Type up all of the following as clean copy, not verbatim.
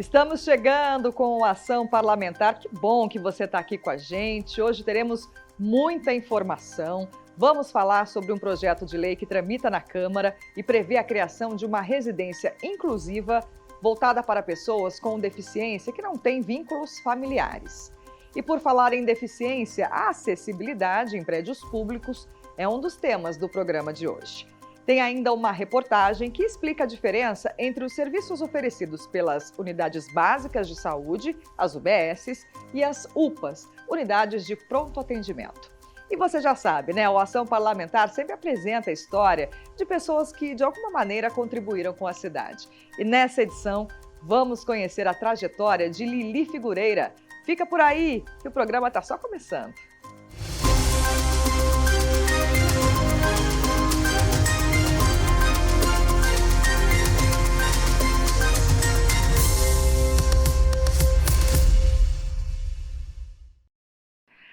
Estamos chegando com o Ação Parlamentar. Que bom que você está aqui com a gente. Hoje teremos muita informação. Vamos falar sobre um projeto de lei que tramita na Câmara e prevê a criação de uma residência inclusiva voltada para pessoas com deficiência que não têm vínculos familiares. E por falar em deficiência, a acessibilidade em prédios públicos é um dos temas do programa de hoje. Tem ainda uma reportagem que explica a diferença entre os serviços oferecidos pelas unidades básicas de saúde, as UBSs, e as UPAs, unidades de pronto atendimento. E você já sabe, né? O Ação Parlamentar sempre apresenta a história de pessoas que, de alguma maneira, contribuíram com a cidade. E nessa edição, vamos conhecer a trajetória de Lili Figureira. Fica por aí, que o programa está só começando.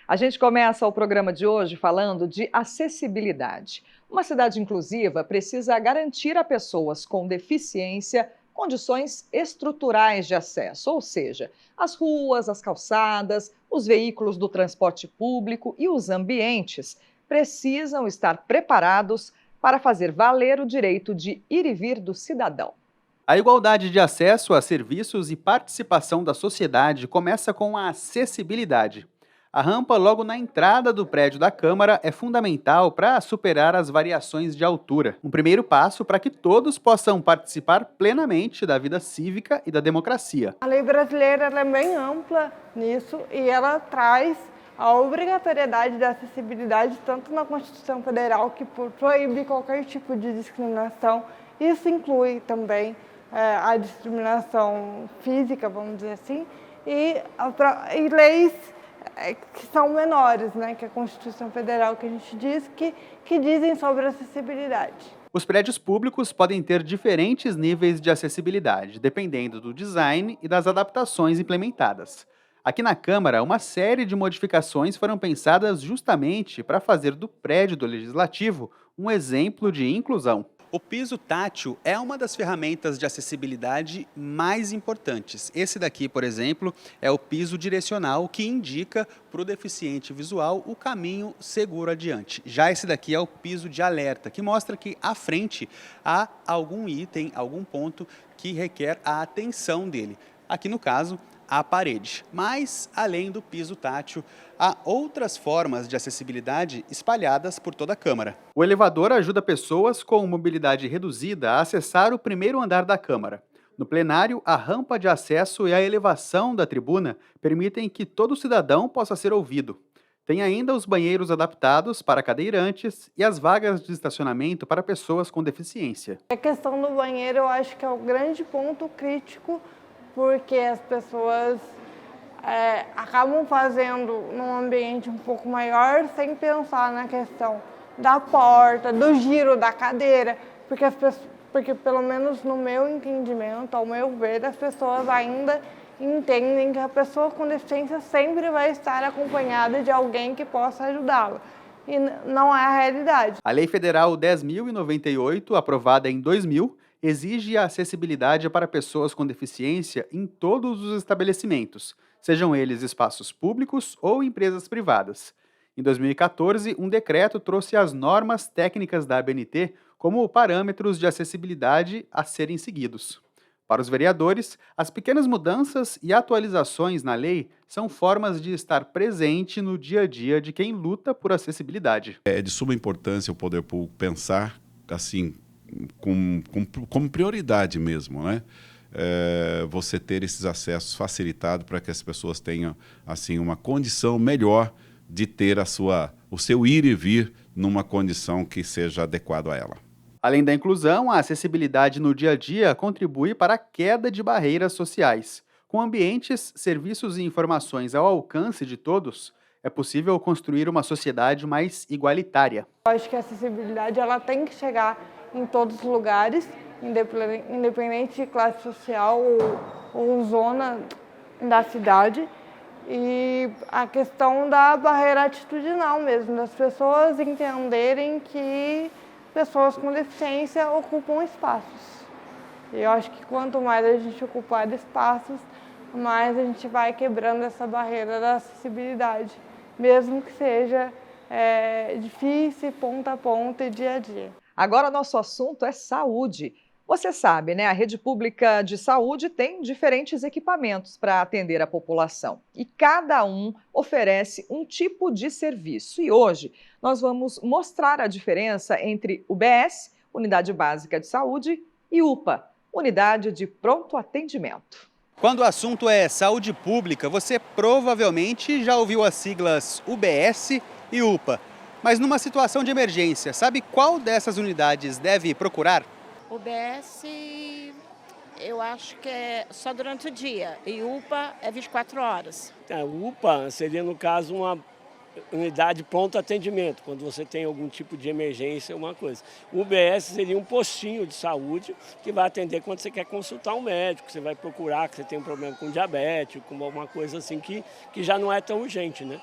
A gente começa o programa de hoje falando de acessibilidade. Uma cidade inclusiva precisa garantir a pessoas com deficiência condições estruturais de acesso, ou seja, as ruas, as calçadas, os veículos do transporte público e os ambientes precisam estar preparados para fazer valer o direito de ir e vir do cidadão. A igualdade de acesso a serviços e participação da sociedade começa com a acessibilidade. A rampa logo na entrada do prédio da Câmara é fundamental para superar as variações de altura. Um primeiro passo para que todos possam participar plenamente da vida cívica e da democracia. A lei brasileira ela é bem ampla nisso e ela traz a obrigatoriedade da acessibilidade tanto na Constituição Federal, que proíbe qualquer tipo de discriminação. Isso inclui também a discriminação física, vamos dizer assim, e leis que são menores, né, que a Constituição Federal que a gente diz, que dizem sobre acessibilidade. Os prédios públicos podem ter diferentes níveis de acessibilidade, dependendo do design e das adaptações implementadas. Aqui na Câmara, uma série de modificações foram pensadas justamente para fazer do prédio do Legislativo um exemplo de inclusão. O piso tátil é uma das ferramentas de acessibilidade mais importantes. Esse daqui, por exemplo, é o piso direcional que indica para o deficiente visual o caminho seguro adiante. Já esse daqui é o piso de alerta, que mostra que à frente há algum item, algum ponto que requer a atenção dele. Aqui no caso, a parede. Mas, além do piso tátil, há outras formas de acessibilidade espalhadas por toda a Câmara. O elevador ajuda pessoas com mobilidade reduzida a acessar o primeiro andar da Câmara. No plenário, a rampa de acesso e a elevação da tribuna permitem que todo cidadão possa ser ouvido. Tem ainda os banheiros adaptados para cadeirantes e as vagas de estacionamento para pessoas com deficiência. A questão do banheiro eu acho que é o grande ponto crítico, porque as pessoas acabam fazendo num ambiente um pouco maior sem pensar na questão da porta, do giro da cadeira, porque pelo menos no meu entendimento, ao meu ver, as pessoas ainda entendem que a pessoa com deficiência sempre vai estar acompanhada de alguém que possa ajudá-la. E não é a realidade. A Lei Federal 10.098, aprovada em 2000, exige a acessibilidade para pessoas com deficiência em todos os estabelecimentos, sejam eles espaços públicos ou empresas privadas. Em 2014, um decreto trouxe as normas técnicas da ABNT como parâmetros de acessibilidade a serem seguidos. Para os vereadores, as pequenas mudanças e atualizações na lei são formas de estar presente no dia a dia de quem luta por acessibilidade. É de suma importância o poder público pensar assim, como prioridade mesmo, né? Você ter esses acessos facilitados para que as pessoas tenham assim, uma condição melhor de ter o seu ir e vir numa condição que seja adequada a ela. Além da inclusão, a acessibilidade no dia a dia contribui para a queda de barreiras sociais. Com ambientes, serviços e informações ao alcance de todos, é possível construir uma sociedade mais igualitária. Eu acho que a acessibilidade ela tem que chegar em todos os lugares, independente de classe social ou zona da cidade. E a questão da barreira atitudinal mesmo, das pessoas entenderem que pessoas com deficiência ocupam espaços. E eu acho que quanto mais a gente ocupar espaços, mais a gente vai quebrando essa barreira da acessibilidade, mesmo que seja difícil, ponta a ponta e dia a dia. Agora, nosso assunto é saúde. Você sabe, né? A rede pública de saúde tem diferentes equipamentos para atender a população e cada um oferece um tipo de serviço. E hoje nós vamos mostrar a diferença entre UBS, Unidade Básica de Saúde, e UPA, Unidade de Pronto Atendimento. Quando o assunto é saúde pública, você provavelmente já ouviu as siglas UBS e UPA. Mas numa situação de emergência, sabe qual dessas unidades deve procurar? UBS, eu acho que é só durante o dia, e UPA é 24 horas. O UPA seria, no caso, uma unidade de pronto atendimento, quando você tem algum tipo de emergência, alguma coisa. O UBS seria um postinho de saúde que vai atender quando você quer consultar um médico, você vai procurar que você tem um problema com diabetes, com alguma coisa assim que já não é tão urgente, né?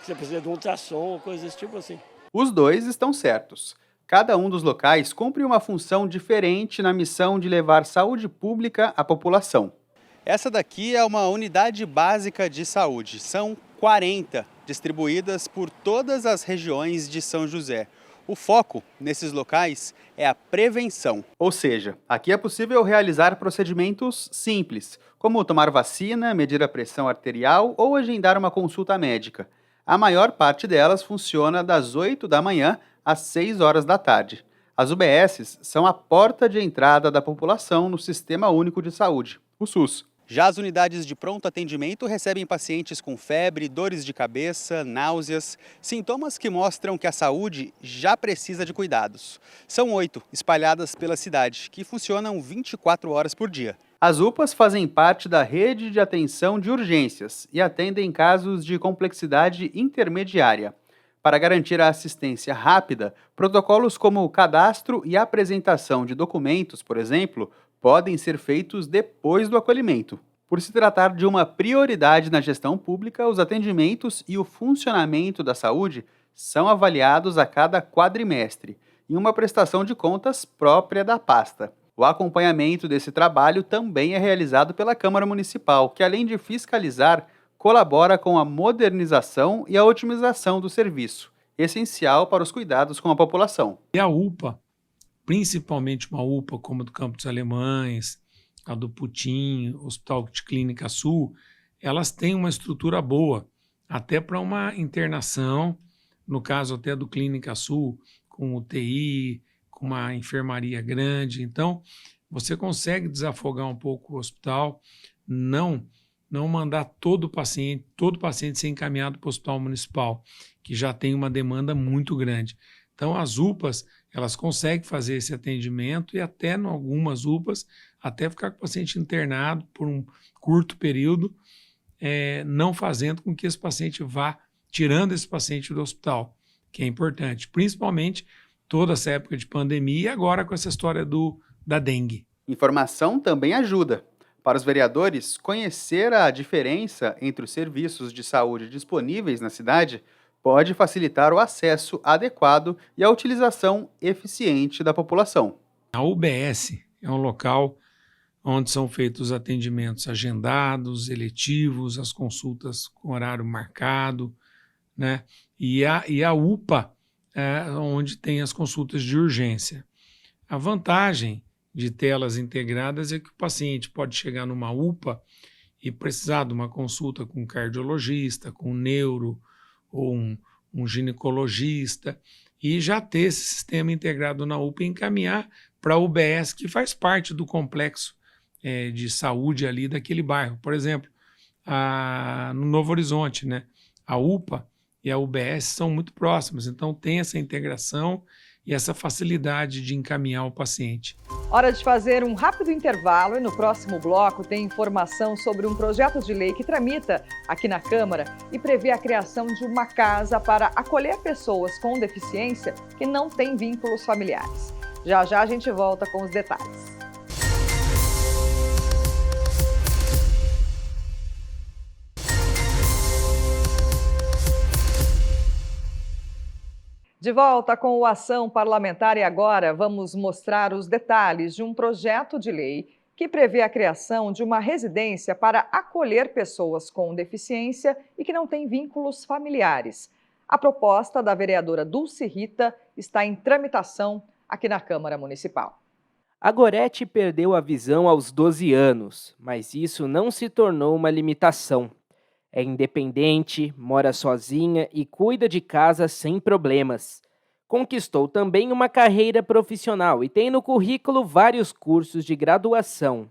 Você precisa de um ultrassom, coisas desse tipo assim. Os dois estão certos. Cada um dos locais cumpre uma função diferente na missão de levar saúde pública à população. Essa daqui é uma unidade básica de saúde. São 40, distribuídas por todas as regiões de São José. O foco nesses locais é a prevenção. Ou seja, aqui é possível realizar procedimentos simples, como tomar vacina, medir a pressão arterial ou agendar uma consulta médica. A maior parte delas funciona das 8 da manhã às 6 horas da tarde. As UBSs são a porta de entrada da população no Sistema Único de Saúde, o SUS. Já as unidades de pronto atendimento recebem pacientes com febre, dores de cabeça, náuseas, sintomas que mostram que a saúde já precisa de cuidados. São 8 espalhadas pela cidade, que funcionam 24 horas por dia. As UPAs fazem parte da rede de atenção de urgências e atendem casos de complexidade intermediária. Para garantir a assistência rápida, protocolos como o cadastro e apresentação de documentos, por exemplo, podem ser feitos depois do acolhimento. Por se tratar de uma prioridade na gestão pública, os atendimentos e o funcionamento da saúde são avaliados a cada quadrimestre, em uma prestação de contas própria da pasta. O acompanhamento desse trabalho também é realizado pela Câmara Municipal, que além de fiscalizar, colabora com a modernização e a otimização do serviço, essencial para os cuidados com a população. E a UPA, principalmente uma UPA como a do Campo dos Alemães, a do Putim, Hospital de Clínica Sul, elas têm uma estrutura boa, até para uma internação, no caso até do Clínica Sul, com UTI, com uma enfermaria grande. Então, você consegue desafogar um pouco o hospital, não mandar todo paciente ser encaminhado para o hospital municipal, que já tem uma demanda muito grande. Então, as UPAs, elas conseguem fazer esse atendimento e até, em algumas UPAs, até ficar com o paciente internado por um curto período, não fazendo com que esse paciente vá tirando esse paciente do hospital, que é importante, principalmente toda essa época de pandemia e agora com essa história da dengue. Informação também ajuda. Para os vereadores, conhecer a diferença entre os serviços de saúde disponíveis na cidade pode facilitar o acesso adequado e a utilização eficiente da população. A UBS é um local onde são feitos os atendimentos agendados, eletivos, as consultas com horário marcado, né? E a UPA é onde tem as consultas de urgência. A vantagem de telas integradas é que o paciente pode chegar numa UPA e precisar de uma consulta com um cardiologista, com um neuro ou um ginecologista e já ter esse sistema integrado na UPA e encaminhar para a UBS, que faz parte do complexo de saúde ali daquele bairro. Por exemplo, no Novo Horizonte, né? A UPA e a UBS são muito próximas, então tem essa integração e essa facilidade de encaminhar o paciente. Hora de fazer um rápido intervalo e no próximo bloco tem informação sobre um projeto de lei que tramita aqui na Câmara e prevê a criação de uma casa para acolher pessoas com deficiência que não têm vínculos familiares. Já já a gente volta com os detalhes. De volta com o Ação Parlamentar e agora vamos mostrar os detalhes de um projeto de lei que prevê a criação de uma residência para acolher pessoas com deficiência e que não têm vínculos familiares. A proposta da vereadora Dulce Rita está em tramitação aqui na Câmara Municipal. A Gorete perdeu a visão aos 12 anos, mas isso não se tornou uma limitação. É independente, mora sozinha e cuida de casa sem problemas. Conquistou também uma carreira profissional e tem no currículo vários cursos de graduação.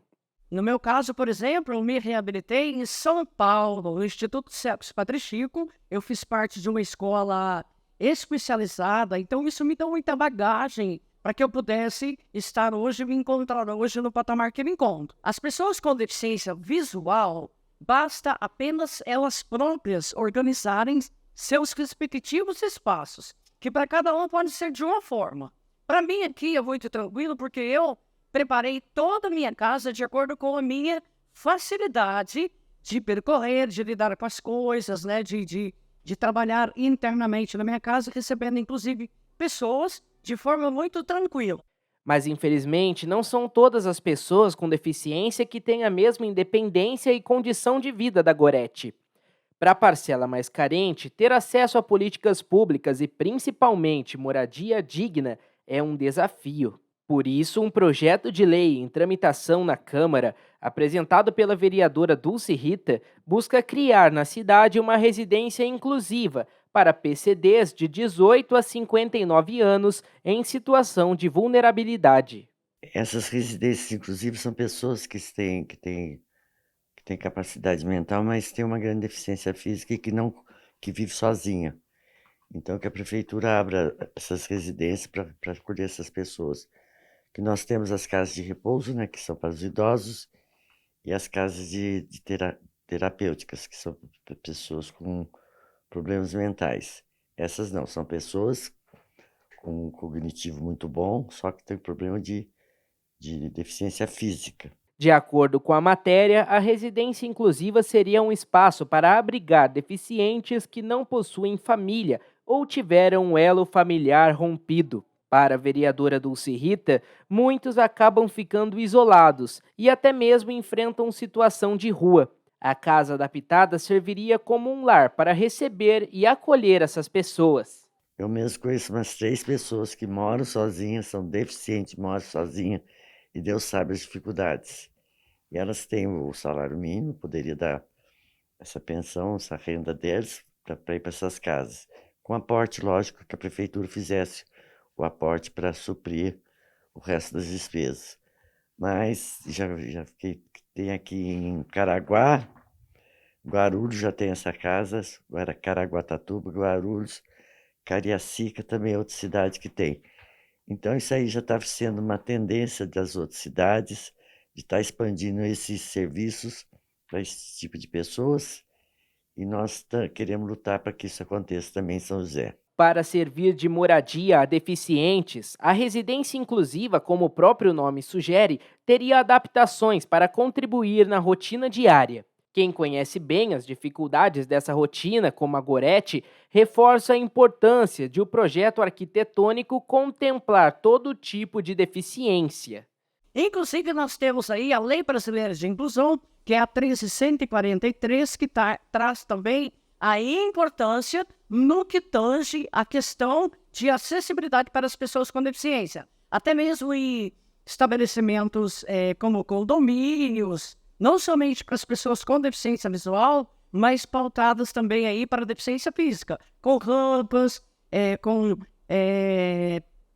No meu caso, por exemplo, eu me reabilitei em São Paulo, no Instituto Celso Padre Chico. Eu fiz parte de uma escola especializada, então isso me deu muita bagagem para que eu pudesse estar hoje, me encontrar hoje no patamar que me encontro. As pessoas com deficiência visual, basta apenas elas próprias organizarem seus respectivos espaços, que para cada um pode ser de uma forma. Para mim aqui é muito tranquilo, porque eu preparei toda a minha casa de acordo com a minha facilidade de percorrer, de lidar com as coisas, né? de trabalhar internamente na minha casa, recebendo inclusive pessoas de forma muito tranquila. Mas infelizmente não são todas as pessoas com deficiência que têm a mesma independência e condição de vida da Gorete. Para a parcela mais carente, ter acesso a políticas públicas e principalmente moradia digna é um desafio. Por isso, um projeto de lei em tramitação na Câmara, apresentado pela vereadora Dulce Rita, busca criar na cidade uma residência inclusiva para PCDs de 18 a 59 anos em situação de vulnerabilidade. Essas residências inclusivas são pessoas que têm capacidade mental, mas têm uma grande deficiência física e que vive sozinha. Então, que a prefeitura abra essas residências para acolher essas pessoas. Que nós temos as casas de repouso, né, que são para os idosos, e as casas terapêuticas, que são para pessoas com problemas mentais. Essas não, são pessoas com um cognitivo muito bom, só que tem problema de deficiência física. De acordo com a matéria, a residência inclusiva seria um espaço para abrigar deficientes que não possuem família ou tiveram um elo familiar rompido. Para a vereadora Dulce Rita, muitos acabam ficando isolados e até mesmo enfrentam situação de rua. A casa adaptada serviria como um lar para receber e acolher essas pessoas. Eu mesmo conheço umas 3 pessoas que moram sozinhas, são deficientes, moram sozinhas, e Deus sabe as dificuldades. E elas têm o salário mínimo, poderia dar essa pensão, essa renda deles para ir para essas casas. Com aporte, lógico, que a prefeitura fizesse o aporte para suprir o resto das despesas. Mas já fiquei, tem aqui em Caraguá, Guarulhos já tem essa casa, Caraguatatuba, Guarulhos, Cariacica também é outra cidade que tem. Então isso aí já está sendo uma tendência das outras cidades, de estar expandindo esses serviços para esse tipo de pessoas, e nós queremos lutar para que isso aconteça também em São José. Para servir de moradia a deficientes, a residência inclusiva, como o próprio nome sugere, teria adaptações para contribuir na rotina diária. Quem conhece bem as dificuldades dessa rotina, como a Gorete, reforça a importância de o projeto arquitetônico contemplar todo tipo de deficiência. Inclusive, nós temos aí a Lei Brasileira de Inclusão, que é a 1343, que traz também a importância no que tange a questão de acessibilidade para as pessoas com deficiência. Até mesmo em estabelecimentos como condomínios, não somente para as pessoas com deficiência visual, mas pautadas também aí para a deficiência física, com rampas, com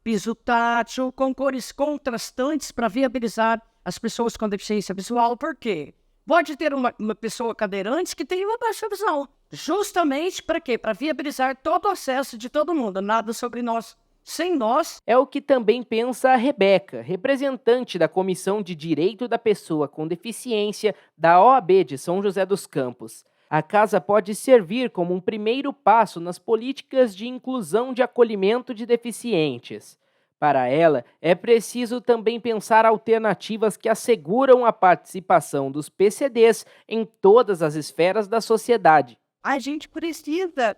piso tátil, com cores contrastantes para viabilizar as pessoas com deficiência visual. Por quê? Pode ter uma pessoa cadeirante que tem uma baixa visão. Justamente para quê? Para viabilizar todo o acesso de todo mundo. Nada sobre nós sem nós. É o que também pensa a Rebeca, representante da Comissão de Direito da Pessoa com Deficiência da OAB de São José dos Campos. A casa pode servir como um primeiro passo nas políticas de inclusão de acolhimento de deficientes. Para ela, é preciso também pensar alternativas que asseguram a participação dos PCDs em todas as esferas da sociedade. A gente precisa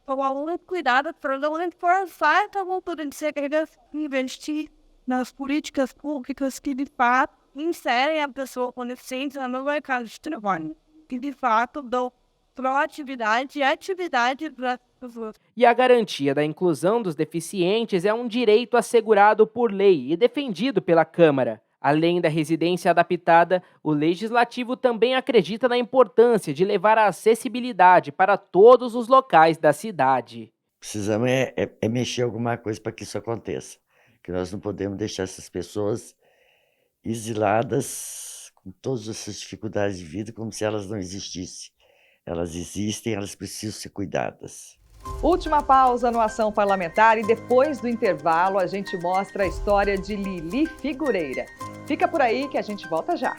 tomar muito cuidado para não reforçar essa cultura de segregação, investir nas políticas públicas que, de fato, inserem a pessoa com deficiência no mercado de trabalho, que, de fato, dão proatividade e atividade para as pessoas. E a garantia da inclusão dos deficientes é um direito assegurado por lei e defendido pela Câmara. Além da residência adaptada, o Legislativo também acredita na importância de levar a acessibilidade para todos os locais da cidade. Precisamos mexer alguma coisa para que isso aconteça. Que nós não podemos deixar essas pessoas exiladas com todas essas dificuldades de vida como se elas não existissem. Elas existem, elas precisam ser cuidadas. Última pausa no Ação Parlamentar e depois do intervalo a gente mostra a história de Lili Figureira. Fica por aí que a gente volta já.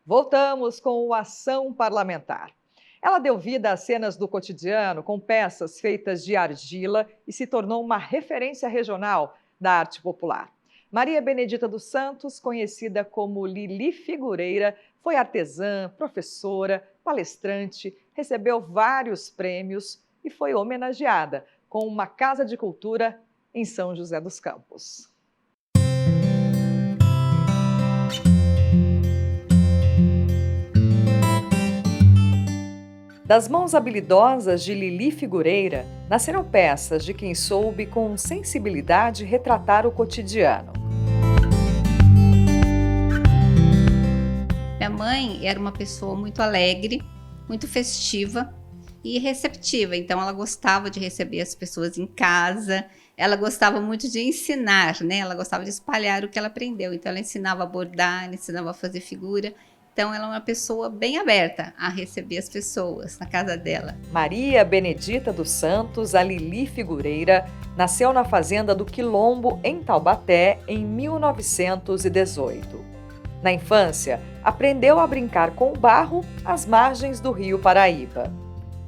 Voltamos com o Ação Parlamentar. Ela deu vida a cenas do cotidiano com peças feitas de argila e se tornou uma referência regional da arte popular. Maria Benedita dos Santos, conhecida como Lili Figureira, foi artesã, professora, palestrante, recebeu vários prêmios e foi homenageada com uma casa de cultura em São José dos Campos. Das mãos habilidosas de Lili Figureira, nasceram peças de quem soube com sensibilidade retratar o cotidiano. Minha mãe era uma pessoa muito alegre, muito festiva e receptiva, então ela gostava de receber as pessoas em casa, ela gostava muito de ensinar, né? Ela gostava de espalhar o que ela aprendeu, então ela ensinava a bordar, ela ensinava a fazer figura. Então, ela é uma pessoa bem aberta a receber as pessoas na casa dela. Maria Benedita dos Santos, a Lili Figureira, nasceu na fazenda do Quilombo, em Taubaté, em 1918. Na infância, aprendeu a brincar com o barro às margens do rio Paraíba.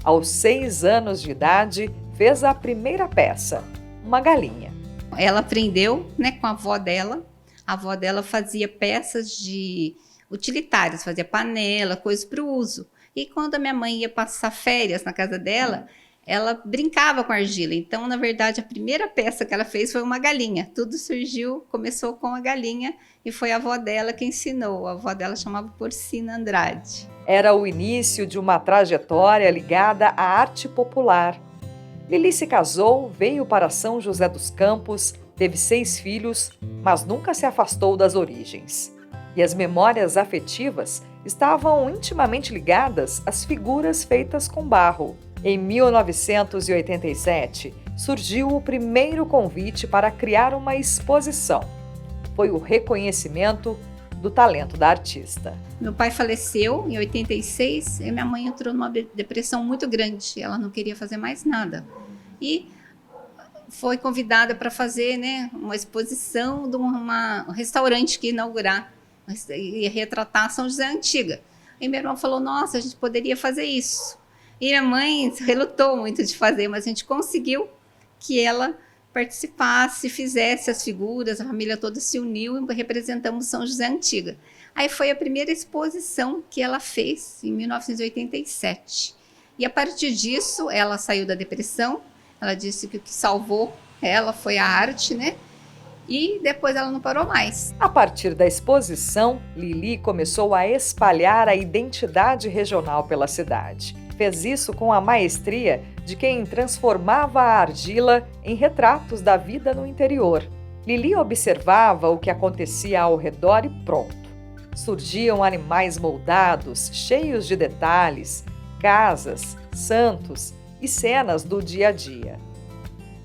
Aos 6 anos de idade, fez a primeira peça, uma galinha. Ela aprendeu, né, com a avó dela. A avó dela fazia peças de utilitários, fazia panela, coisas para o uso. E quando a minha mãe ia passar férias na casa dela, ela brincava com argila. Então, na verdade, a primeira peça que ela fez foi uma galinha. Tudo surgiu, começou com a galinha e foi a avó dela que ensinou. A avó dela chamava Porcina Andrade. Era o início de uma trajetória ligada à arte popular. Lili se casou, veio para São José dos Campos, teve 6 filhos, mas nunca se afastou das origens. E as memórias afetivas estavam intimamente ligadas às figuras feitas com barro. Em 1987, surgiu o primeiro convite para criar uma exposição. Foi o reconhecimento do talento da artista. Meu pai faleceu em 86 e minha mãe entrou numa depressão muito grande. Ela não queria fazer mais nada. E foi convidada para fazer, né, uma exposição de um restaurante que ia inaugurar. Ia retratar São José Antiga. E meu irmão falou, nossa, a gente poderia fazer isso. E minha mãe relutou muito de fazer, mas a gente conseguiu que ela participasse, fizesse as figuras, a família toda se uniu e representamos São José Antiga. Aí foi a primeira exposição que ela fez, em 1987. E a partir disso, ela saiu da depressão, ela disse que o que salvou ela foi a arte, né? E depois ela não parou mais. A partir da exposição, Lili começou a espalhar a identidade regional pela cidade. Fez isso com a maestria de quem transformava a argila em retratos da vida no interior. Lili observava o que acontecia ao redor e pronto. Surgiam animais moldados, cheios de detalhes, casas, santos e cenas do dia a dia.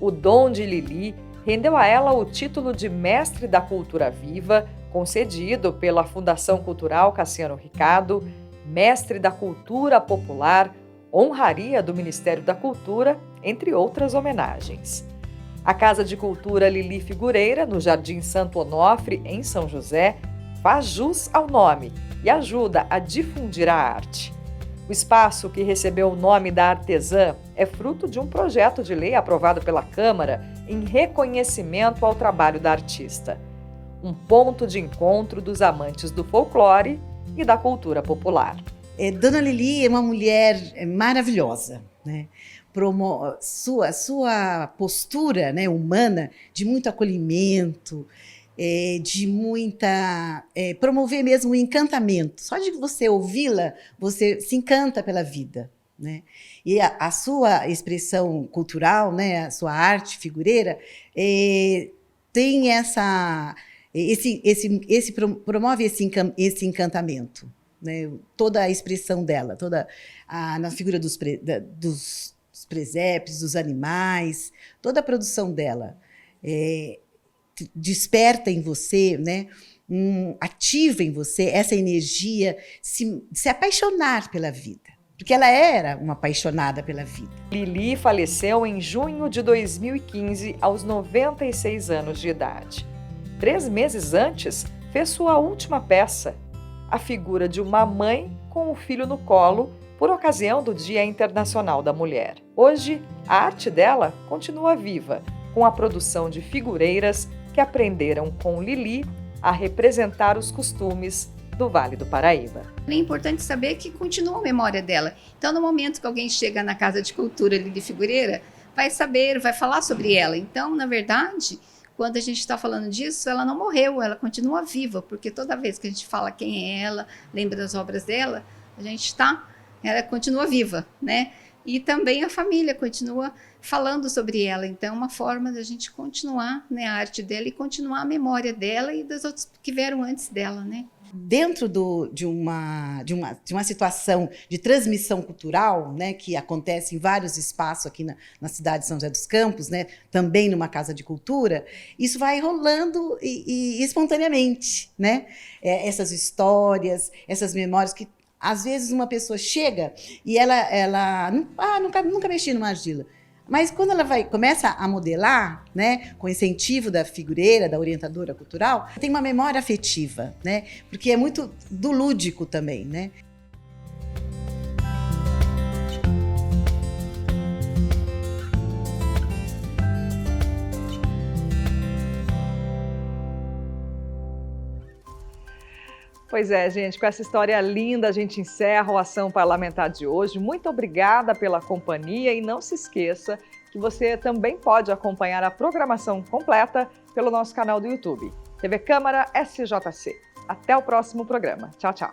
O dom de Lili rendeu a ela o título de Mestre da Cultura Viva, concedido pela Fundação Cultural Cassiano Ricardo, Mestre da Cultura Popular, honraria do Ministério da Cultura, entre outras homenagens. A Casa de Cultura Lili Figureira, no Jardim Santo Onofre, em São José, faz jus ao nome e ajuda a difundir a arte. O espaço, que recebeu o nome da artesã, é fruto de um projeto de lei aprovado pela Câmara em reconhecimento ao trabalho da artista. um ponto de encontro dos amantes do folclore e da cultura popular. Dona Lili é uma mulher maravilhosa, né? Sua postura, né, humana, de muito acolhimento, de muita... promover mesmo o encantamento. Só de você ouvi-la, você se encanta pela vida, né? E a sua expressão cultural, né, a sua arte figureira, tem promove esse encantamento, né? Toda a expressão dela, na figura dos presépios, dos animais, toda a produção dela desperta em você, né? Ativa em você essa energia, se apaixonar pela vida. Porque ela era uma apaixonada pela vida. Lili faleceu em junho de 2015, aos 96 anos de idade. 3 meses antes, fez sua última peça, a figura de uma mãe com o filho no colo, por ocasião do Dia Internacional da Mulher. Hoje, a arte dela continua viva, com a produção de figureiras que aprenderam com Lili a representar os costumes do Vale do Paraíba. É importante saber que continua a memória dela. Então, no momento que alguém chega na Casa de Cultura Lili Figureira, vai saber, vai falar sobre ela. Então, na verdade, quando a gente está falando disso, ela não morreu, ela continua viva, porque toda vez que a gente fala quem é ela, lembra das obras dela, ela continua viva, né? E também a família continua falando sobre ela. Então, é uma forma da gente continuar, né, a arte dela e continuar a memória dela e das outras que vieram antes dela, né? Dentro de uma situação de transmissão cultural, né, que acontece em vários espaços aqui na cidade de São José dos Campos, né, também numa casa de cultura, isso vai rolando e espontaneamente, né? Essas histórias, essas memórias que às vezes uma pessoa chega e ela nunca mexi numa argila. Mas quando ela começa a modelar, né, com incentivo da figureira, da orientadora cultural, tem uma memória afetiva, né, porque é muito do lúdico também, né? Pois é, gente, com essa história linda a gente encerra o Ação Parlamentar de hoje. Muito obrigada pela companhia e não se esqueça que você também pode acompanhar a programação completa pelo nosso canal do YouTube, TV Câmara SJC. Até o próximo programa. Tchau, tchau.